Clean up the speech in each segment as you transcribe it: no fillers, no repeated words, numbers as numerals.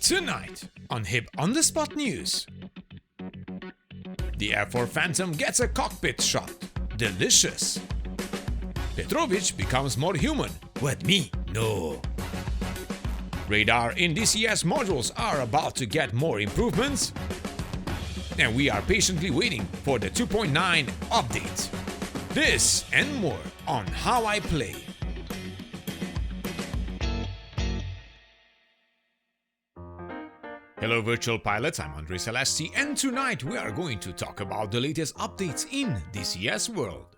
Tonight on Hip on the Spot News. The F4E Phantom gets a cockpit shot. Delicious. Petrovich becomes more human. What, me? No. Radar in DCS modules are about to get more improvements. And we are patiently waiting for the 2.9 update. This and more on How I Play. Hello virtual pilots, I'm Andre Celesti, and tonight we are going to talk about the latest updates in DCS world.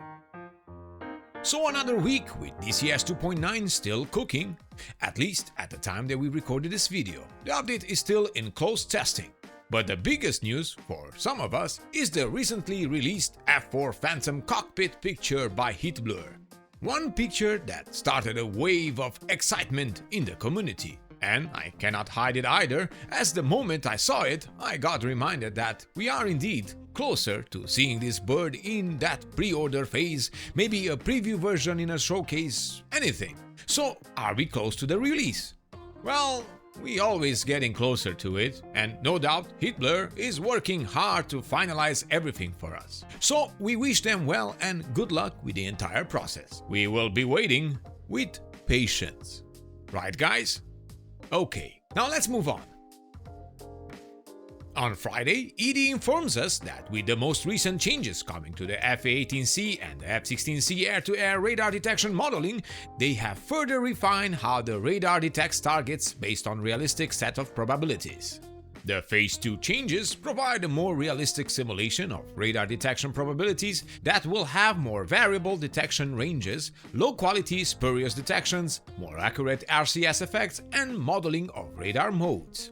So another week with DCS 2.9 still cooking, at least at the time that we recorded this video. The update is still in close testing. But the biggest news, for some of us, is the recently released F4E Phantom cockpit picture by Heatblur. One picture that started a wave of excitement in the community. And I cannot hide it either, as the moment I saw it, I got reminded that we are indeed closer to seeing this bird in that pre-order phase, maybe a preview version in a showcase, anything. So, are we close to the release? Well, we always getting closer to it, and no doubt Heatblur is working hard to finalize everything for us. So, we wish them well and good luck with the entire process. We will be waiting with patience. Right, guys? Okay, now let's move on. On Friday, ED informs us that with the most recent changes coming to the F-A18C and the F-16C air-to-air radar detection modeling, they have further refined how the radar detects targets based on realistic set of probabilities. The Phase 2 changes provide a more realistic simulation of radar detection probabilities that will have more variable detection ranges, low-quality spurious detections, more accurate RCS effects, and modeling of radar modes.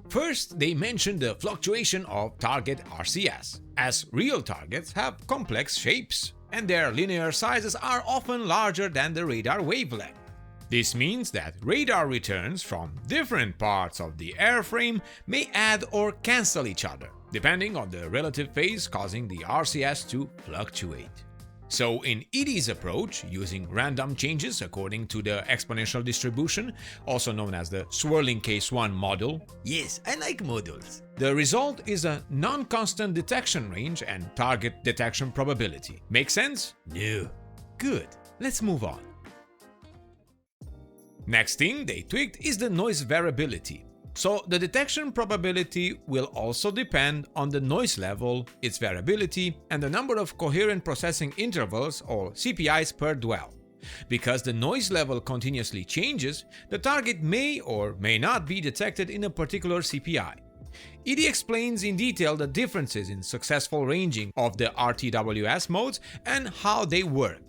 First, they mention the fluctuation of target RCS, as real targets have complex shapes, and their linear sizes are often larger than the radar wavelength. This means that radar returns from different parts of the airframe may add or cancel each other, depending on the relative phase causing the RCS to fluctuate. So in ED's approach, using random changes according to the exponential distribution, also known as the swirling case 1 model, yes, I like models, the result is a non-constant detection range and target detection probability. Make sense? No. Good. Let's move on. Next thing they tweaked is the noise variability. So the detection probability will also depend on the noise level, its variability, and the number of coherent processing intervals or CPIs per dwell. Because the noise level continuously changes, the target may or may not be detected in a particular CPI. ED explains in detail the differences in successful ranging of the RTWS modes and how they work.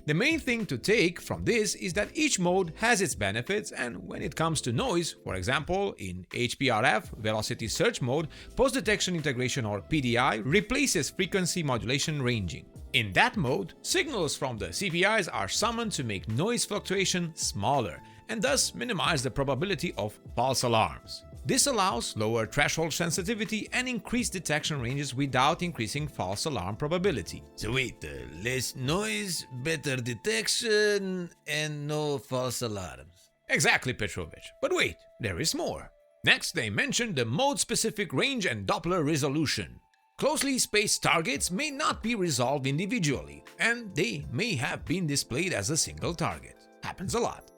The main thing to take from this is that each mode has its benefits, and when it comes to noise, for example, in HPRF velocity search mode, post-detection integration or PDI replaces frequency modulation ranging. In that mode, signals from the CPIs are summoned to make noise fluctuation smaller and thus minimize the probability of false alarms. This allows lower threshold sensitivity and increased detection ranges without increasing false alarm probability. So wait, less noise, better detection, and no false alarms. Exactly, Petrovich. But wait, there is more. Next, they mention the mode-specific range and Doppler resolution. Closely spaced targets may not be resolved individually, and they may have been displayed as a single target. Happens a lot.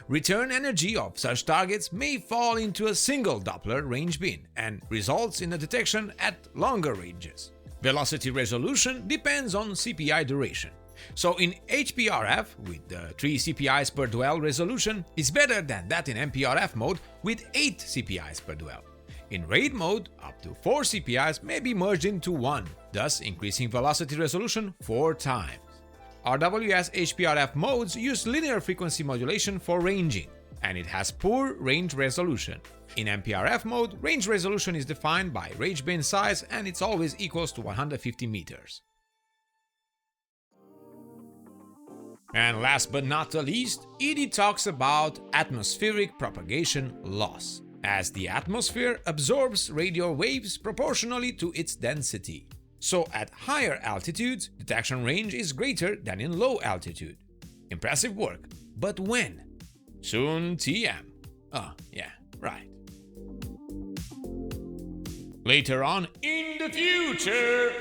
Return energy of such targets may fall into a single Doppler range bin and results in a detection at longer ranges. Velocity resolution depends on CPI duration. So in HPRF, with the 3 CPIs per dwell resolution, is better than that in MPRF mode with 8 CPIs per dwell. In RAID mode, up to 4 CPIs may be merged into 1, thus increasing velocity resolution 4 times. RWS HPRF modes use linear frequency modulation for ranging, and it has poor range resolution. In MPRF mode, range resolution is defined by range bin size and it's always equals to 150 meters. And last but not the least, ED talks about atmospheric propagation loss, as the atmosphere absorbs radio waves proportionally to its density. So at higher altitudes, detection range is greater than in low altitude. Impressive work. But when? Soon TM. Oh, yeah, right. Later on in the future.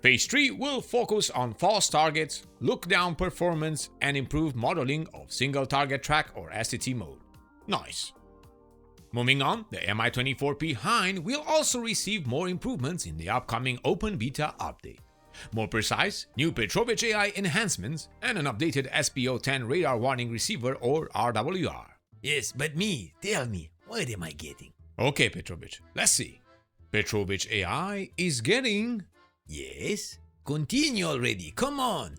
Phase 3 will focus on false targets, look-down performance, and improved modeling of single target track or STT mode. Nice. Moving on, the Mi-24P Hind will also receive more improvements in the upcoming open beta update. More precise, new Petrovich AI enhancements, and an updated SPO-10 radar warning receiver or RWR. Yes, but tell me, what am I getting? Okay, Petrovich, let's see. Petrovich AI is getting... Yes? Continue already, come on!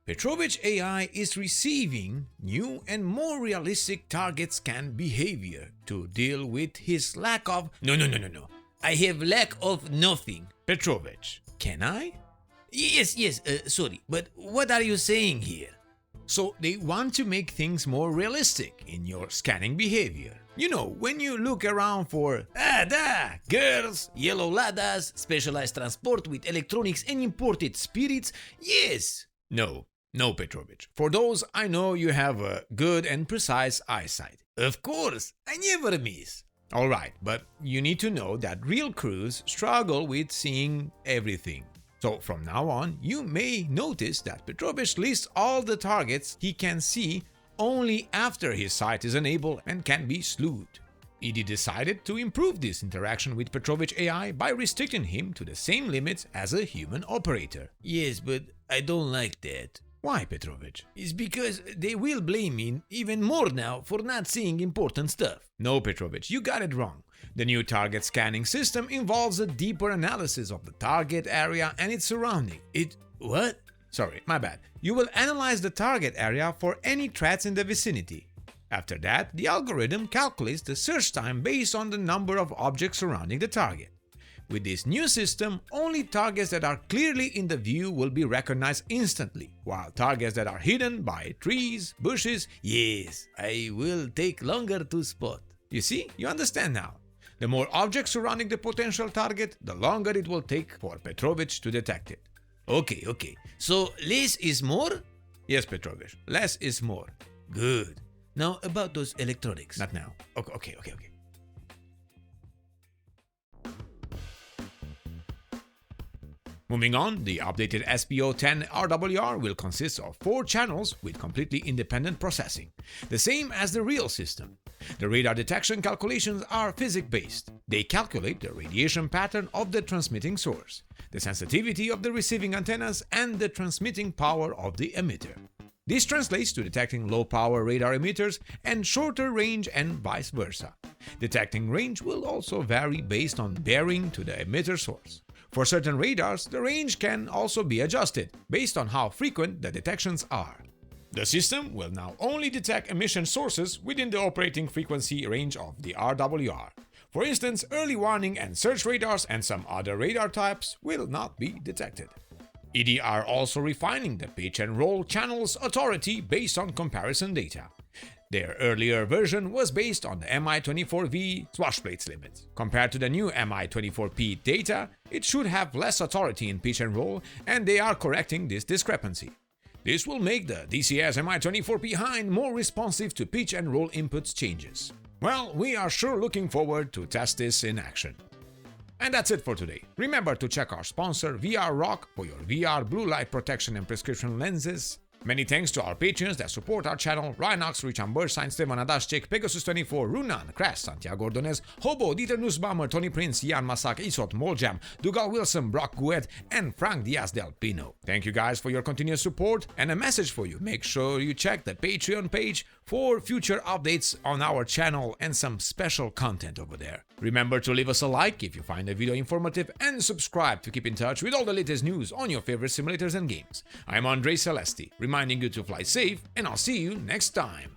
Petrovich AI is receiving new and more realistic target scan behavior to deal with his lack of... No. I have lack of nothing. Petrovich, can I? Yes, sorry, but what are you saying here? So they want to make things more realistic in your scanning behavior. You know, when you look around for girls, yellow ladas, specialized transport with electronics and imported spirits, yes. No, Petrovich. For those, I know you have a good and precise eyesight. Of course, I never miss. Alright, but you need to know that real crews struggle with seeing everything. So from now on, you may notice that Petrovich lists all the targets he can see only after his sight is enabled and can be slewed. ED decided to improve this interaction with Petrovich AI by restricting him to the same limits as a human operator. Yes, but I don't like that. Why, Petrovich? It's because they will blame me even more now for not seeing important stuff. No, Petrovich, you got it wrong. The new target scanning system involves a deeper analysis of the target area and its surrounding. What? Sorry, my bad. You will analyze the target area for any threats in the vicinity. After that, the algorithm calculates the search time based on the number of objects surrounding the target. With this new system, only targets that are clearly in the view will be recognized instantly, while targets that are hidden by trees, bushes, yes, I will take longer to spot. You see, you understand now. The more objects surrounding the potential target, the longer it will take for Petrovich to detect it. Okay. So less is more? Yes, Petrovich, less is more. Good. Now about those electronics. Not now. Okay. Moving on, the updated SPO-10 RWR will consist of 4 channels with completely independent processing, the same as the real system. The radar detection calculations are physics-based. They calculate the radiation pattern of the transmitting source, the sensitivity of the receiving antennas, and the transmitting power of the emitter. This translates to detecting low-power radar emitters and shorter range and vice versa. Detecting range will also vary based on bearing to the emitter source. For certain radars, the range can also be adjusted based on how frequent the detections are. The system will now only detect emission sources within the operating frequency range of the RWR. For instance, early warning and search radars and some other radar types will not be detected. ED are also refining the pitch and roll channel's authority based on comparison data. Their earlier version was based on the Mi-24V swash plates limit. Compared to the new Mi-24P data, it should have less authority in pitch and roll, and they are correcting this discrepancy. This will make the DCS Mi-24P Hind more responsive to pitch and roll inputs changes. Well, we are sure looking forward to test this in action. And that's it for today. Remember to check our sponsor VR Rock for your VR blue light protection and prescription lenses. Many thanks to our patrons that support our channel: Rhinox, Richard Burstein, Stevan Adashchik, Pegasus24, Runan, Crash, Santiago Ordonez, Hobo, Dieter Nussbaumer, Tony Prince, Jan Masak, Isot, Moljam, Dougal Wilson, Brock Guet, and Frank Diaz del Pino. Thank you guys for your continuous support, and a message for you: make sure you check the Patreon page for future updates on our channel and some special content over there. Remember to leave us a like if you find the video informative, and subscribe to keep in touch with all the latest news on your favorite simulators and games. I'm Andre Celesti, reminding you to fly safe, and I'll see you next time.